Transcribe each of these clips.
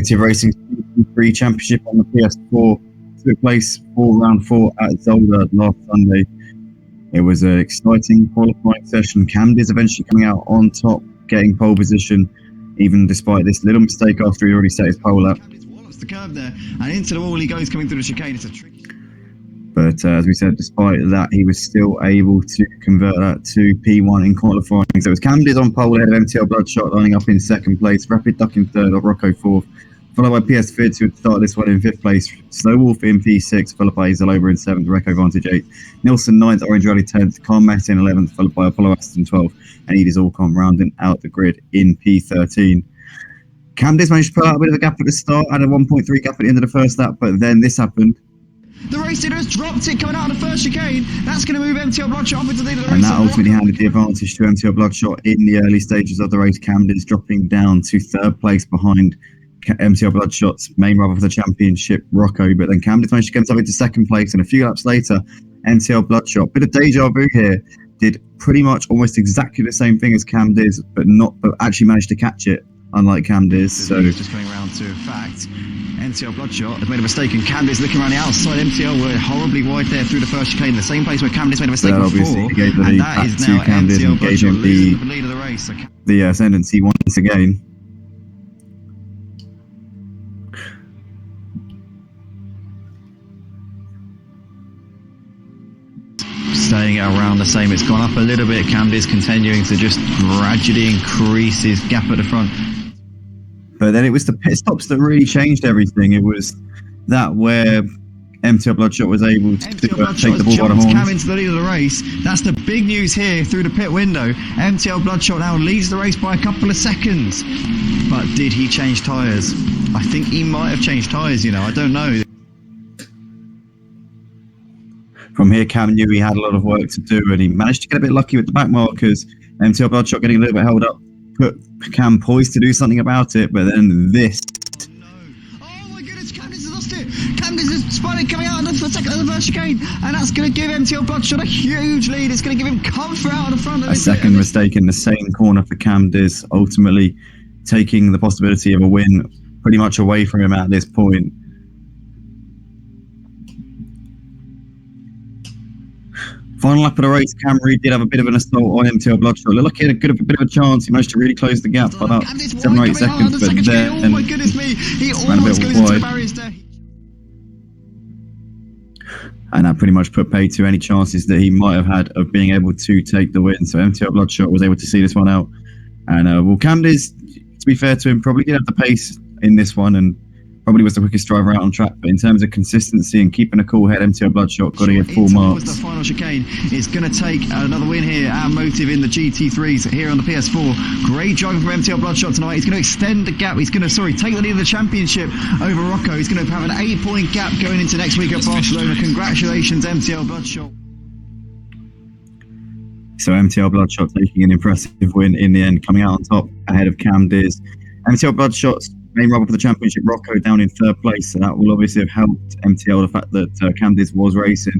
Motive Racing's GT3 Championship on the PS4 took place for round 4 at Zolder last Sunday. It was an exciting qualifying session. Cam Diz eventually coming out on top, getting pole position, even despite this little mistake after he already set his pole lap. The curve there, and into the wall he goes, coming through the chicane. It's a tricky. But as we said, despite that, he was still able to convert that to P1 in qualifying. So it was Cam Diz on pole ahead of MTL Bloodshot, lining up in second place. Rapid Duck in third, Rocco fourth. Followed by PS4 to start this one in fifth place. Snow Wolf in P6, followed by Zolder in seventh, Recco Vantage 8th. Nilsson 9th, Orange Rally 10th, Carl Mattin 11th, followed by Apollo Aston 12th, and Edith Allcom rounding out the grid in P13. Cam Diz managed to put out a bit of a gap at the start, had a 1.3 gap at the end of the first lap, but then this happened. The race leader has dropped it coming out of the first chicane. That's going to move MTL Bloodshot up into the lead of the race. And that ultimately handed the advantage to MTL Bloodshot in the early stages of the race. Cam Diz dropping down to third place behind MTL Bloodshot's main rival for the championship, Rocco. But then Cam Diz managed to get himself into second place, and a few laps later, MTL Bloodshot, bit of deja vu here, did pretty much almost exactly the same thing as Cam Diz, but actually managed to catch it, unlike Cam Diz. So just coming around to fact. MTL Bloodshot has made a mistake, and Cam Diz looking around the outside. MTL were horribly wide there through the first chicane, the same place where Cam Diz made a mistake before. Gave the lead back to Cam Diz and gave him the lead of the race. The ascendancy once again. Staying at around the same. It's gone up a little bit. Cam Diz continuing to just gradually increase his gap at the front. But then it was the pit stops that really changed everything. It was that where MTL Bloodshot was able to take the ball by the horns. Cam into the lead of the race. That's the big news here through the pit window. MTL Bloodshot now leads the race by a couple of seconds. But did he change tyres? I think he might have changed tyres, I don't know. From here, Cam knew he had a lot of work to do, and he managed to get a bit lucky with the back markers. MTL Bloodshot getting a little bit held up, put Cam poised to do something about it, but then this. No. Oh my goodness, Cam Diz has lost it. Cam Diz has spun it coming out of the first chicane, and that's going to give MTL Bloodshot a huge lead. It's going to give him comfort out of the front. A second mistake in the same corner for Cam Diz, ultimately taking the possibility of a win pretty much away from him at this point. Final lap of the race, Cam Reed did have a bit of an assault on MTL Bloodshot. Looked like he had a bit of a chance. He managed to really close the gap by about 7 or 8 seconds, but then oh my goodness me, he ran a almost bit goes into the wide. barriers there. And that pretty much put pay to any chances that he might have had of being able to take the win. So MTL Bloodshot was able to see this one out. And well, Cam Diz, to be fair to him, probably did have the pace in this one, and probably was the quickest driver out on track, but in terms of consistency and keeping a cool head, MTL Bloodshot got to get full marks. The final chicane is going to take another win here. Our Motive in the GT3s here on the PS4. Great driving from MTL Bloodshot tonight. He's going to extend the gap. He's going to, take the lead of the championship over Rocco. He's going to have an 8-point gap going into next week at Barcelona. Congratulations, MTL Bloodshot. So MTL Bloodshot taking an impressive win in the end, coming out on top ahead of Cam Diz. MTL Bloodshot's main rival for the championship, Rocco, down in third place, so that will obviously have helped MTL, the fact that Cam Diz was racing.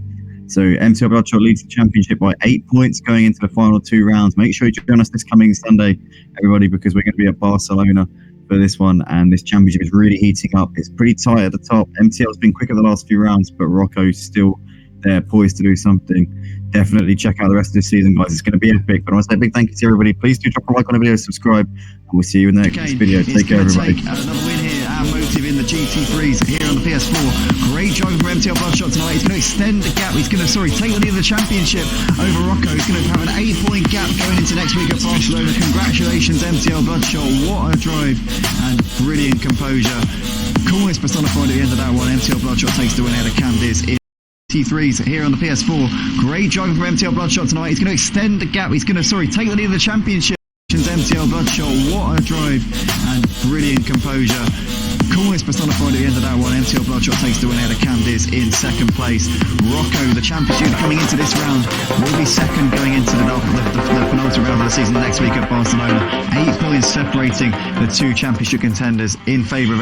So MTL Bloodshot leads the championship by 8 points going into the final 2 rounds. Make sure you join us this coming Sunday, everybody, because we're going to be at Barcelona for this one, and this championship is really heating up. It's pretty tight at the top. MTL's been quick at the last few rounds, but Rocco's still there, poised to do something. Definitely check out the rest of this season, guys. It's going to be epic. But I want to say a big thank you to everybody. Please do drop a like on the video, subscribe, and we'll see you in the next video. Take care, everybody. Another win here. Our Motive in the GT3s here on the PS4. Great driving from MTL Bloodshot tonight. He's going to extend the gap. He's going to, take the lead of the championship over Rocco. He's going to have an 8-point gap going into next week at Barcelona. Congratulations, MTL Bloodshot. What a drive and brilliant composure. Coolness personified at the end of that one. MTL Bloodshot takes the win ahead of Cam Diz in GT3s here on the PS4. Great driving from MTL Bloodshot tonight. He's going to extend the gap. He's going to, take the lead of the championship. MTL Bloodshot. What a drive and brilliant composure. Coolness personified at the end of that one. MTL Bloodshot takes the win ahead of Cam Diz in second place. Rocco, the championship coming into this round, will be second going into the penultimate round of the season next week at Barcelona. 8 points separating the 2 championship contenders in favour of